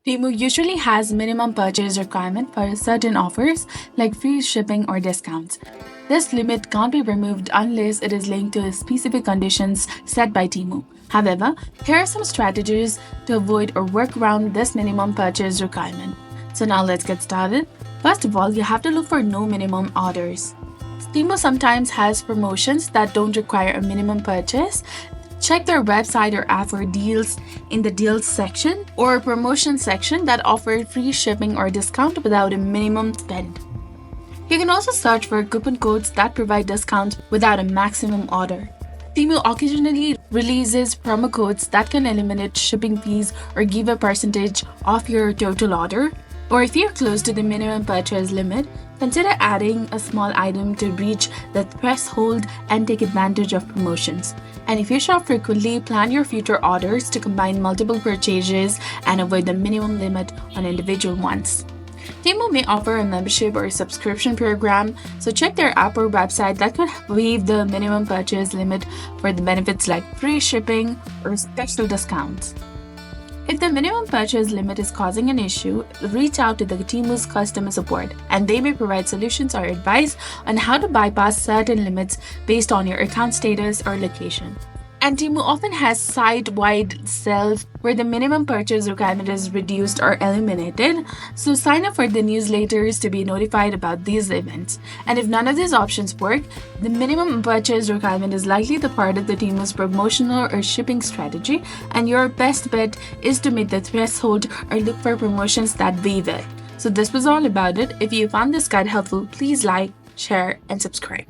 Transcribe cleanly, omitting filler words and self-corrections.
Temu usually has minimum purchase requirement for certain offers like free shipping or discounts. This limit can't be removed unless it is linked to specific conditions set by Temu. However, here are some strategies to avoid or work around this minimum purchase requirement. So now let's get started. First of all, you have to look for no minimum orders. Temu sometimes has promotions that don't require a minimum purchase. Check their website or app for deals in the deals section or promotion section that offer free shipping or discount without a minimum spend. You can also search for coupon codes that provide discounts without a maximum order. Temu occasionally releases promo codes that can eliminate shipping fees or give a percentage off your total order. Or if you're close to the minimum purchase limit, consider adding a small item to reach the threshold and take advantage of promotions. And if you shop frequently, plan your future orders to combine multiple purchases and avoid the minimum limit on individual ones. Temu may offer a membership or subscription program, so check their app or website that could waive the minimum purchase limit for the benefits like free shipping or special discounts. If the minimum purchase limit is causing an issue, reach out to the Temu's customer support, and they may provide solutions or advice on how to bypass certain limits based on your account status or location. And Temu often has site-wide sales where the minimum purchase requirement is reduced or eliminated, so sign up for the newsletters to be notified about these events. And if none of these options work, the minimum purchase requirement is likely the part of the Temu's promotional or shipping strategy, and your best bet is to meet the threshold or look for promotions that waive it. So this was all about it. If you found this guide helpful, please like, share, and subscribe.